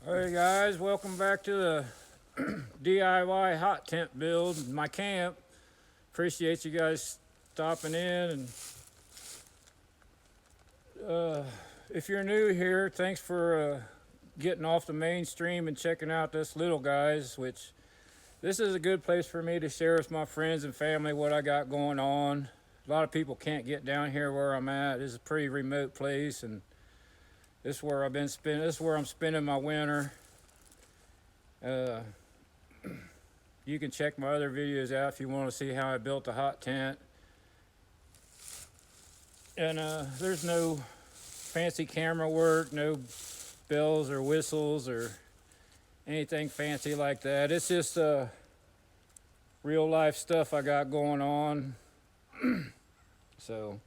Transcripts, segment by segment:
Hey guys, welcome back to the DIY hot tent build in my camp. Appreciate you guys stopping in. And if you're new here, thanks for getting off the mainstream and checking out this little guys. Which this is a good place for me to share with my friends and family what I got going on. A lot of people can't get down here where I'm at. This is a pretty remote place, and this is where I've been spending. This is where I'm spending my winter. Uh, You can check my other videos out if you want to see how I built a hot tent. And there's no fancy camera work, no bells or whistles or anything fancy like that. It's just real life stuff I got going on. So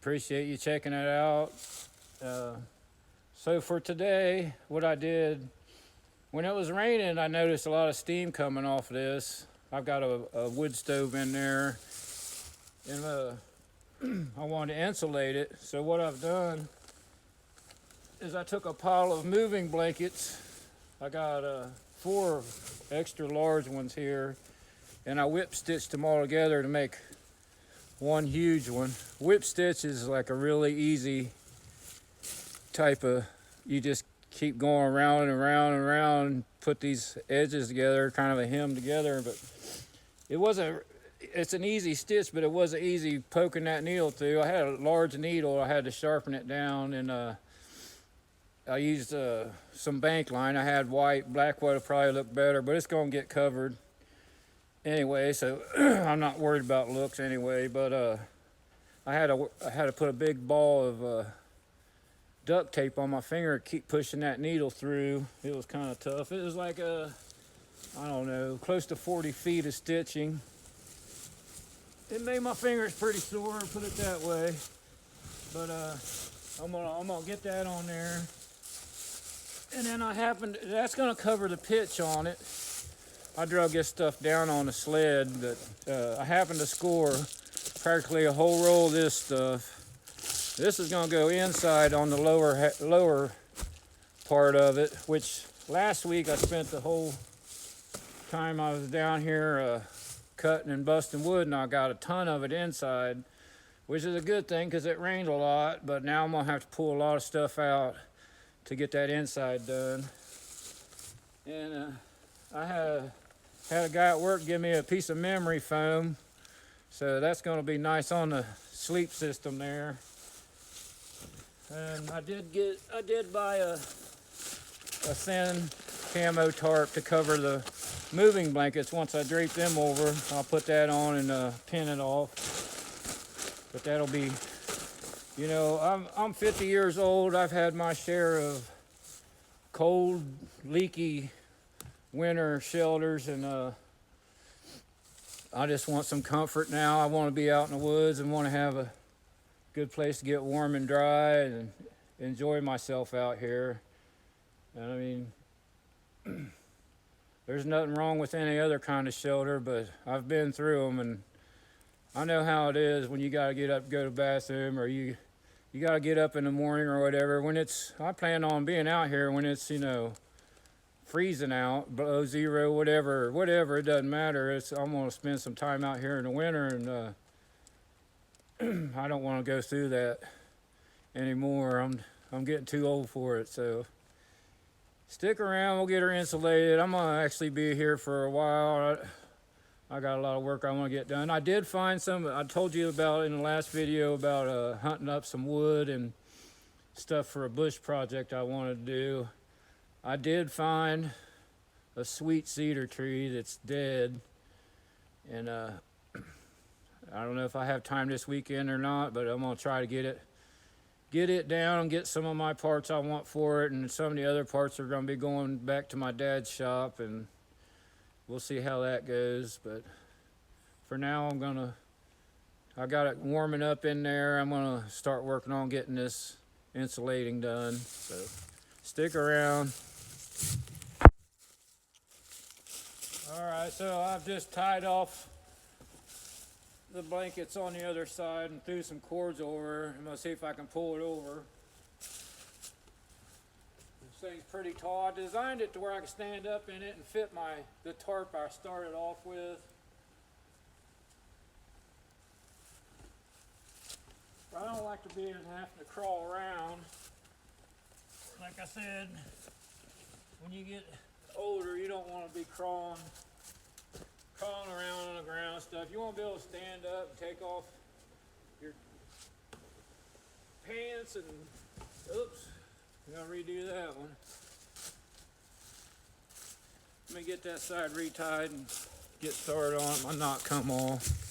appreciate you checking it out. So for today, what I did, when it was raining, I noticed a lot of steam coming off of this. I've got a wood stove in there, and I wanted to insulate it. So what I've done is I took a pile of moving blankets. I got 4 extra large ones here, and I whip stitched them all together to make one huge one. Whip stitch is like a really easy type of, you just keep going around and around and around and put these edges together, kind of a hem together. But it's an easy stitch, but it wasn't easy poking that needle through. I had a large needle, I had to sharpen it down, and I used some bank line. I had white. Black would probably look better, but it's gonna get covered anyway, so I'm not worried about looks anyway. But I had to put a big ball of duct tape on my finger to keep pushing that needle through. It was kind of tough. It was like I don't know, close to 40 feet of stitching. It made my fingers pretty sore, put it that way. But I'm gonna get that on there. And then that's gonna cover the pitch on it. I drug this stuff down on the sled, but I happened to score practically a whole roll of this stuff. This is going to go inside on the lower part of it, which last week I spent the whole time I was down here cutting and busting wood, and I got a ton of it inside, which is a good thing because it rained a lot. But now I'm going to have to pull a lot of stuff out to get that inside done. And I had a guy at work give me a piece of memory foam, so that's going to be nice on the sleep system there. And I did buy a thin camo tarp to cover the moving blankets. Once I drape them over, I'll put that on and pin it off. But that'll be, I'm 50 years old. I've had my share of cold, leaky winter shelters, and I just want some comfort now. I want to be out in the woods and want to have a good place to get warm and dry and enjoy myself out here. And I mean, there's nothing wrong with any other kind of shelter, but I've been through them, and I know how it is when you got to get up, go to the bathroom, or you got to get up in the morning or whatever. I plan on being out here when it's, freezing out, below zero, whatever, it doesn't matter. I'm going to spend some time out here in the winter, and I don't want to go through that anymore. I'm getting too old for it. So stick around. We'll get her insulated. I'm gonna actually be here for a while. I got a lot of work I want to get done. I did find some. I told you about in the last video about hunting up some wood and stuff for a bush project I wanted to do. I did find a sweet cedar tree that's dead, and I don't know if I have time this weekend or not, but I'm gonna try to get it down and get some of my parts I want for it, and some of the other parts are gonna be going back to my dad's shop, and we'll see how that goes. But for now, I got it warming up in there. I'm gonna start working on getting this insulating done. So stick around. All right, so I've just tied off the blankets on the other side and threw some cords over. I'm gonna see if I can pull it over. thing's pretty tall. I designed it to where I could stand up in it and fit the tarp I started off with. But I don't like to be having to crawl around. Like I said, when you get older, you don't want to be crawling around on the ground and stuff. You want to be able to stand up and take off your pants and, oops, I gotta redo that one. Let me get that side retied and get started on it. My knot come off.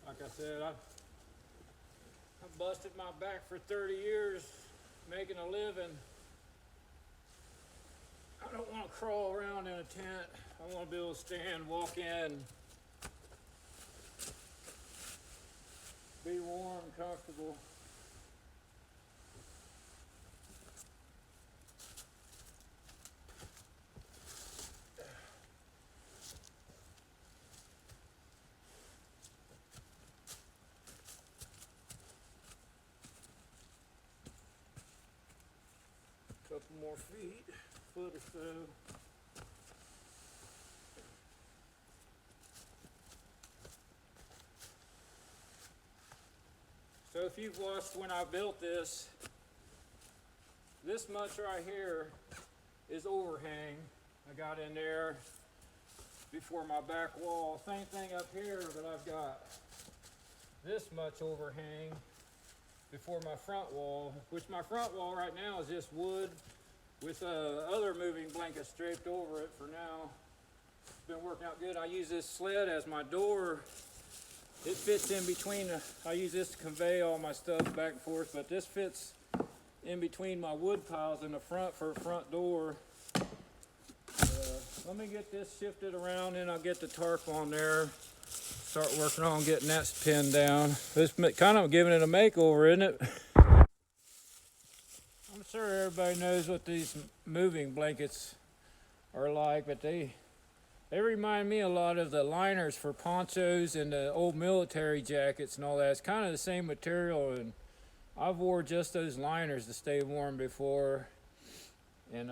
Like I said, I busted my back for 30 years making a living. I don't want to crawl around in a tent. I want to be able to stand, walk in, be warm, comfortable. Couple more feet, foot or so. So if you've watched when I built this much right here is overhang. I got in there before my back wall. Same thing up here, but I've got this much overhang before my front wall, which my front wall right now is just wood with other moving blankets draped over it for now. It's been working out good. I use this sled as my door. It fits in between, I use this to convey all my stuff back and forth, but this fits in between my wood piles in the front for a front door. Let me get this shifted around and I'll get the tarp on there. Start working on getting that pinned down. This kind of giving it a makeover, isn't it? I'm sure everybody knows what these moving blankets are like, but they remind me a lot of the liners for ponchos and the old military jackets and all that. It's kind of the same material, and I've wore just those liners to stay warm before. And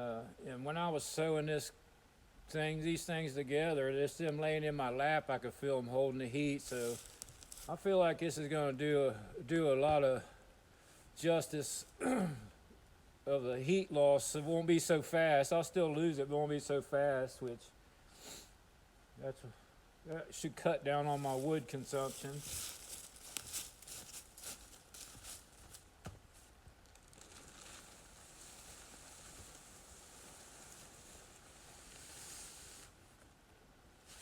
when I was sewing these things together, just them laying in my lap, I could feel them holding the heat. So I feel like this is going to do a lot of justice of the heat loss. It won't be so fast. I'll still lose it, but it won't be so fast, which that should cut down on my wood consumption.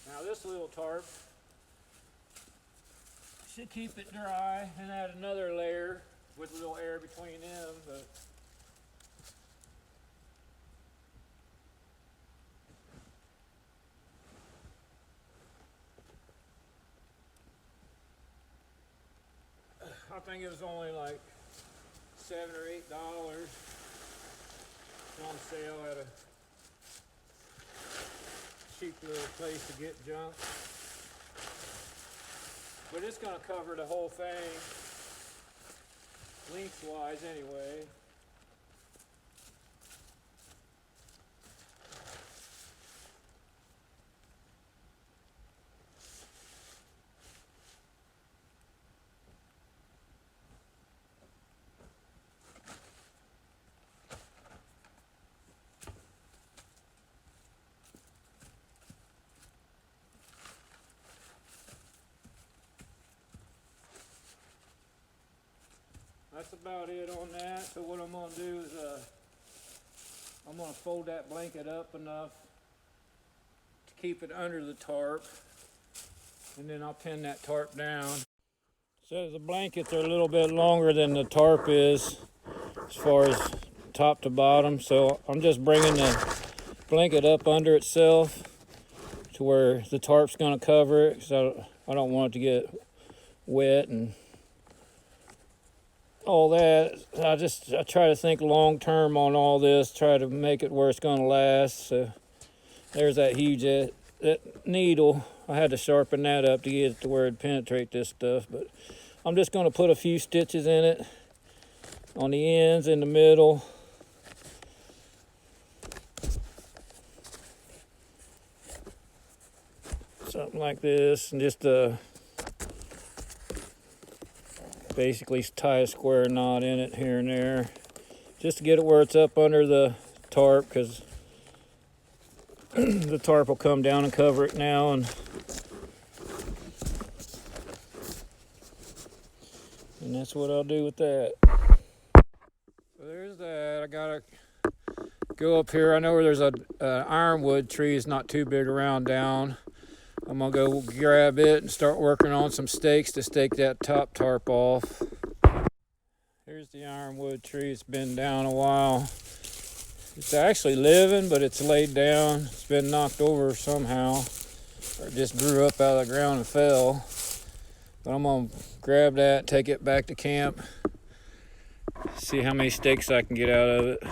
Now this little tarp should keep it dry and add another layer with a little air between them, but I think it was only like $7 or $8 on sale at a cheap little place to get junk. But it's going to cover the whole thing lengthwise anyway. That's about it on that. So what I'm going to do is I'm going to fold that blanket up enough to keep it under the tarp, and then I'll pin that tarp down. So the blankets are a little bit longer than the tarp is as far as top to bottom, so I'm just bringing the blanket up under itself to where the tarp's going to cover it, because I don't want it to get wet and all that. I try to think long term on all this, try to make it where it's going to last. So there's that huge that needle. I had to sharpen that up to get it to where it'd penetrate this stuff, but I'm just going to put a few stitches in it on the ends, in the middle. Something like this, and just basically tie a square knot in it here and there, just to get it where it's up under the tarp, because the tarp will come down and cover it now. And that's what I'll do with that. So there's that. I gotta go up here. I know where there's a ironwood tree is not too big around down. I'm gonna go grab it and start working on some stakes to stake that top tarp off. Here's the ironwood tree. It's been down a while. It's actually living, but it's laid down. It's been knocked over somehow, or it just grew up out of the ground and fell. But I'm gonna grab that, take it back to camp, see how many stakes I can get out of it.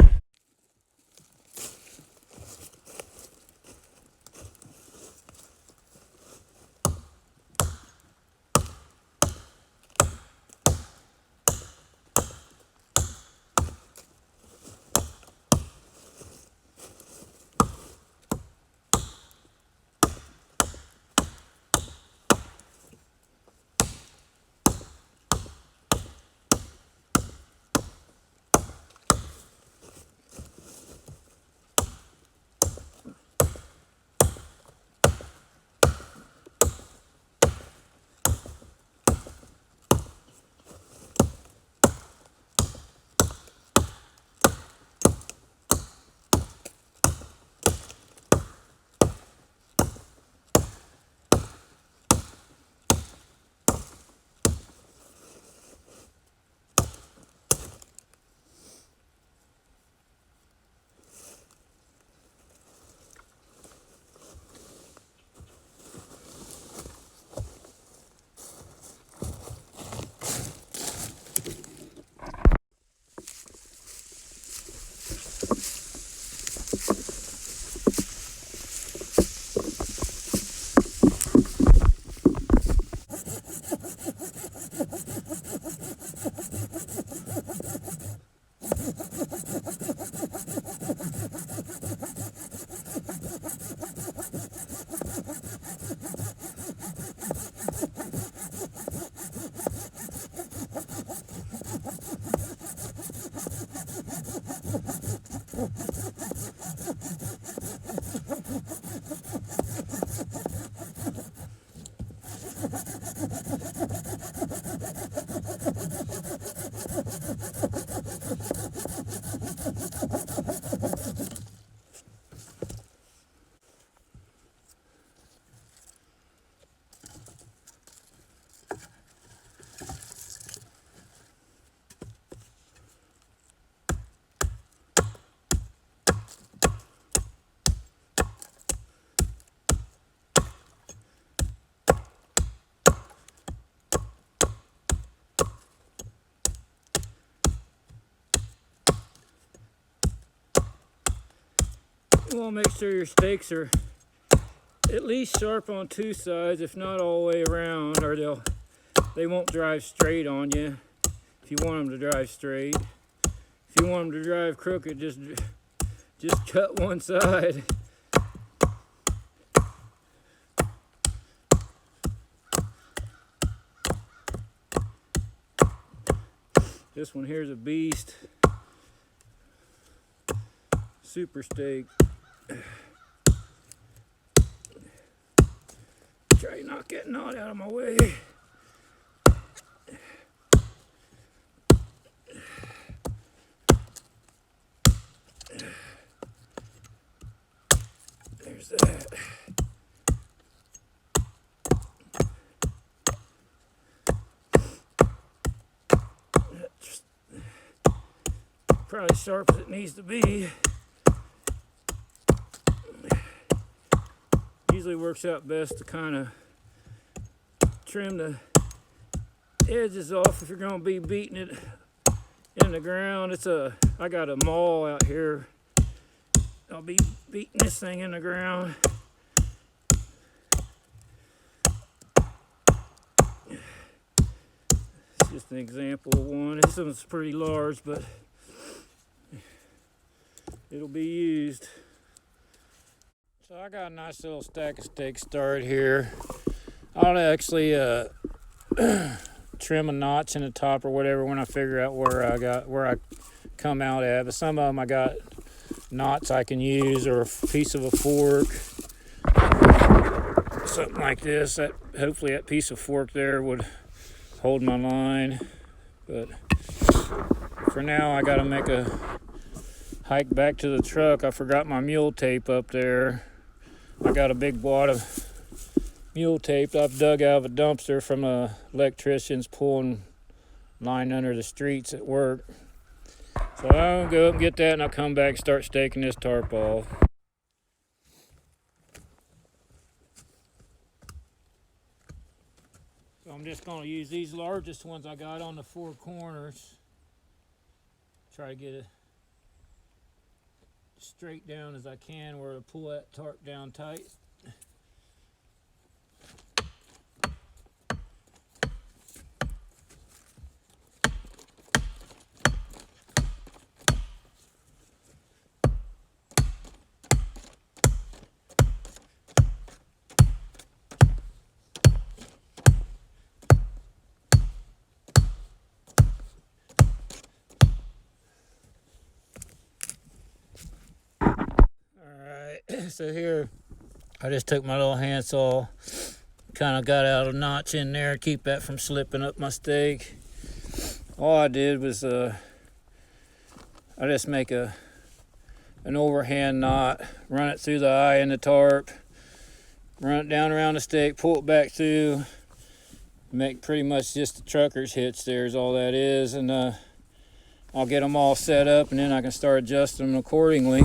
You want to make sure your stakes are at least sharp on two sides, if not all the way around, or they won't drive straight on you. If you want them to drive straight, if you want them to drive crooked, just cut one side. This one here's a beast. Super stake. Try to knock that knot out of my way. There's that. Just probably as sharp as it needs to be. Usually works out best to kind of trim the edges off if you're going to be beating it in the ground. I got a maul out here. I'll be beating this thing in the ground. Just an example of one. This one's pretty large, but it'll be used. So I got a nice little stack of stakes started here. I'll actually trim a notch in the top or whatever when I figure out where I come out at. But some of them I got knots I can use, or a piece of a fork, something like this. That hopefully that piece of fork there would hold my line. But for now I gotta make a hike back to the truck. I forgot my mule tape up there. I got a big wad of mule tape I've dug out of a dumpster from a electrician's pulling line under the streets at work. So I'll go up and get that, and I'll come back and start staking this tarp off. So I'm just going to use these largest ones I got on the four corners. Try to get it straight down as I can where to pull that tarp down tight. So here, I just took my little handsaw, kind of got out a notch in there, keep that from slipping up my stake. All I did was I just make an overhand knot, run it through the eye in the tarp, run it down around the stake, pull it back through, make pretty much just the trucker's hitch there is all that is, and I'll get them all set up, and then I can start adjusting them accordingly.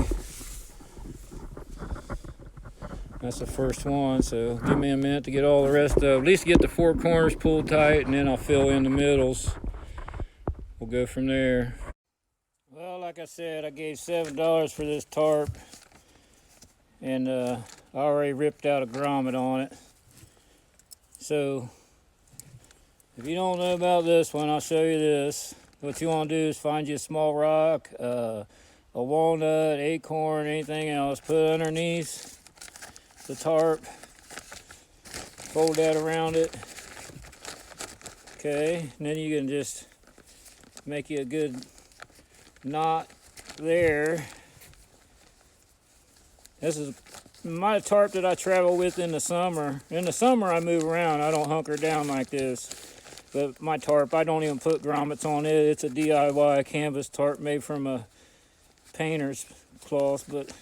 That's the first one, so give me a minute to get all the rest of, at least get the four corners pulled tight, and then I'll fill in the middles. We'll go from there. Well, like I said, I gave $7 for this tarp, and I already ripped out a grommet on it. So if you don't know about this one, I'll show you this. What you want to do is find you a small rock, a walnut, acorn, anything else, put it underneath the tarp, fold that around it. Okay, and then you can just make you a good knot there. This is my tarp that I travel with in the summer. In the summer I move around, I don't hunker down like this. But my tarp, I don't even put grommets on it. It's a DIY canvas tarp made from a painter's cloth, but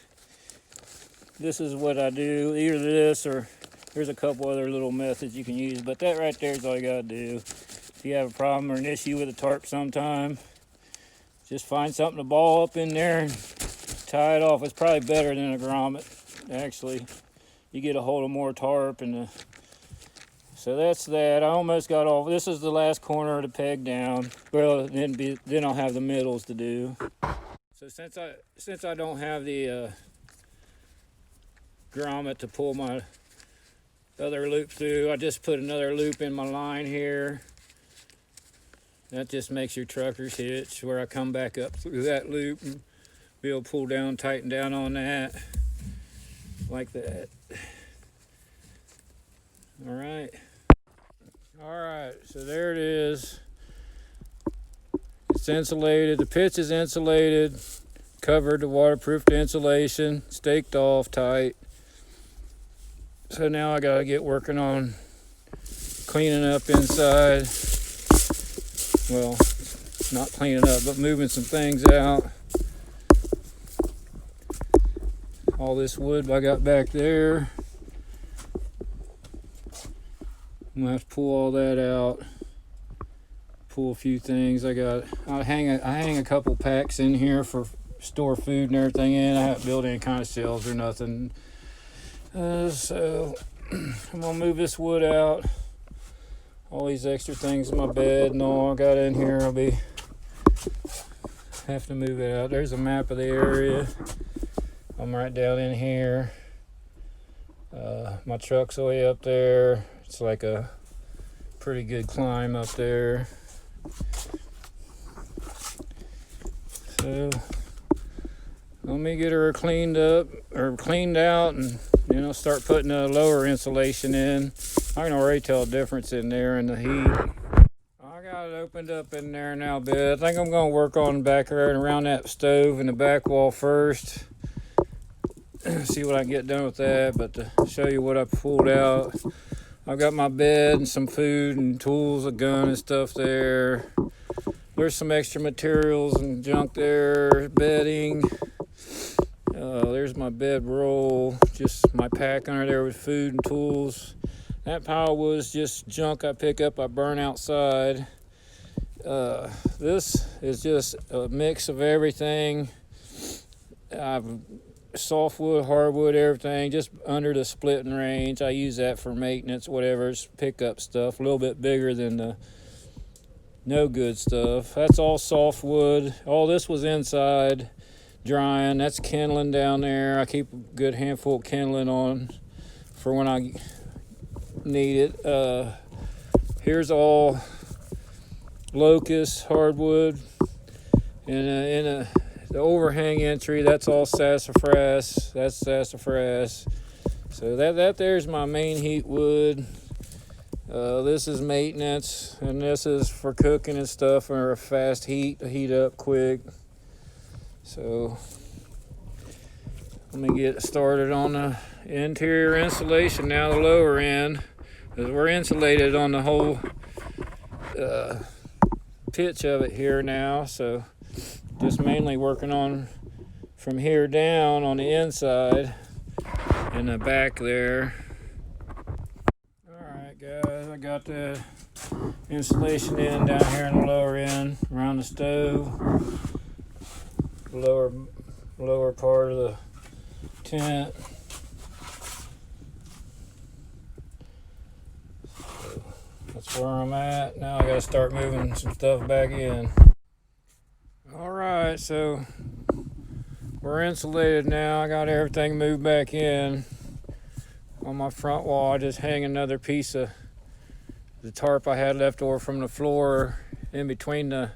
this is what I do, either this or there's a couple other little methods you can use, but that right there is all you gotta do. If you have a problem or an issue with a tarp sometime, just find something to ball up in there and tie it off. It's probably better than a grommet, actually. You get a hold of more tarp, and so that's that. I almost got all. This is the last corner of the peg down. Well, then I'll have the middles to do. So since I don't have the grommet to pull my other loop through, I just put another loop in my line here. That just makes your trucker's hitch, where I come back up through that loop and be able to pull down, tighten down on that, like that. All right, so there it is. It's insulated, the pitch is insulated, covered the waterproof insulation, staked off tight. So now I gotta get working on cleaning up inside. Well, not cleaning up, but moving some things out. All this wood I got back there, I'm gonna have to pull all that out. Pull a few things. I hang a couple packs in here for store food and everything in. I haven't built any kind of shelves or nothing. So I'm gonna move this wood out. All these extra things in my bed and all I got in here, I'll have to move it out. There's a map of the area. I'm right down in here. My truck's way up there. It's like a pretty good climb up there. So let me get her cleaned up or cleaned out, and then I'll start putting a lower insulation in. I can already tell a difference in there in the heat. I got it opened up in there now a bit. I think I'm going to work on the back there and around that stove and the back wall first. See what I can get done with that, but to show you what I pulled out, I've got my bed and some food and tools, a gun and stuff there. There's some extra materials and junk there, bedding. There's my bed roll, just my pack under there with food and tools. That pile of wood is just junk I pick up, I burn outside. This is just a mix of everything. I've softwood, hardwood, everything, just under the splitting range. I use that for maintenance, whatever, it's pickup stuff, a little bit bigger than the no good stuff. That's all softwood. All this was inside drying. That's kindling down there. I keep a good handful of kindling on for when I need it. Here's all locust, hardwood, and the overhang entry, that's all sassafras. That's sassafras. So that there's my main heat wood. This is maintenance, and this is for cooking and stuff, or a fast heat to heat up quick. So let me get started on the interior insulation now, the lower end, because we're insulated on the whole pitch of it here now. So just mainly working on from here down on the inside and the back there. Alright guys, I got the insulation in down here in the lower end around the stove, lower part of the tent. So that's where I'm at. Now I gotta start moving some stuff back in. Alright, so we're insulated now. I got everything moved back in. On my front wall, I just hang another piece of the tarp I had left over from the floor in between the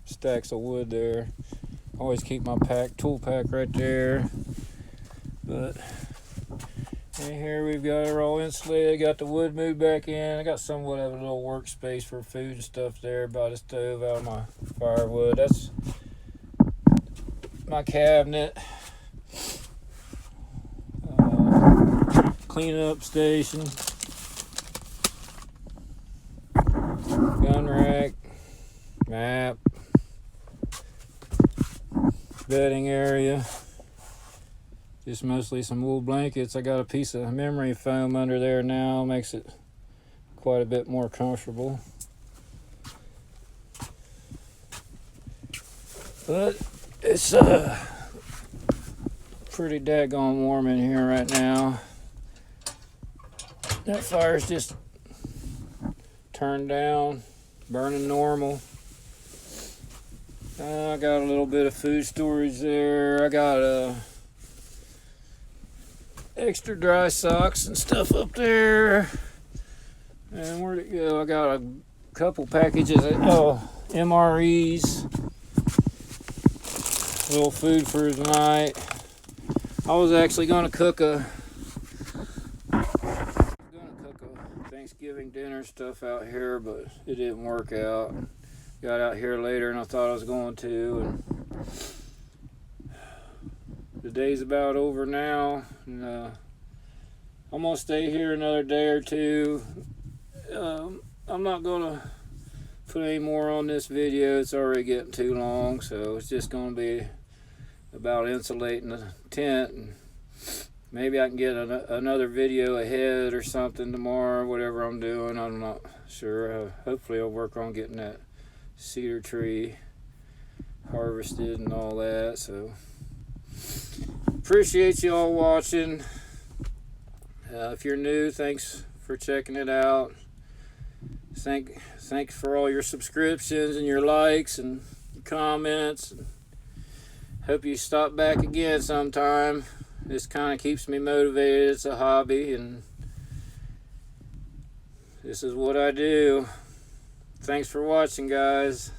stacks of wood there. Always keep my tool pack right there. But in here we've got it all insulated. Got the wood moved back in. I got somewhat of a little workspace for food and stuff there by the stove out of my firewood. That's my cabinet. Cleanup station. Gun rack. Map. Bedding area. Just mostly some wool blankets. I got a piece of memory foam under there now. Makes it quite a bit more comfortable. But it's pretty daggone warm in here right now. That fire's just turned down, burning normal. I got a little bit of food storage there. I got extra dry socks and stuff up there. And where'd it go? I got a couple packages of MREs. A little food for tonight. I was actually gonna cook a Thanksgiving dinner stuff out here, but it didn't work out. Got out here later and I thought I was going to, and the day's about over now, and I'm gonna stay here another day or two. I'm not gonna put any more on this video. It's already getting too long, so it's just gonna be about insulating the tent, and maybe I can get another video ahead or something tomorrow, whatever I'm doing. I'm not sure. Hopefully I'll work on getting that cedar tree harvested and all that. So appreciate you all watching. If you're new, thanks for checking it out. Thanks for all your subscriptions and your likes and comments. Hope you stop back again sometime. This kind of keeps me motivated. It's a hobby, and This is what I do. Thanks for watching, guys.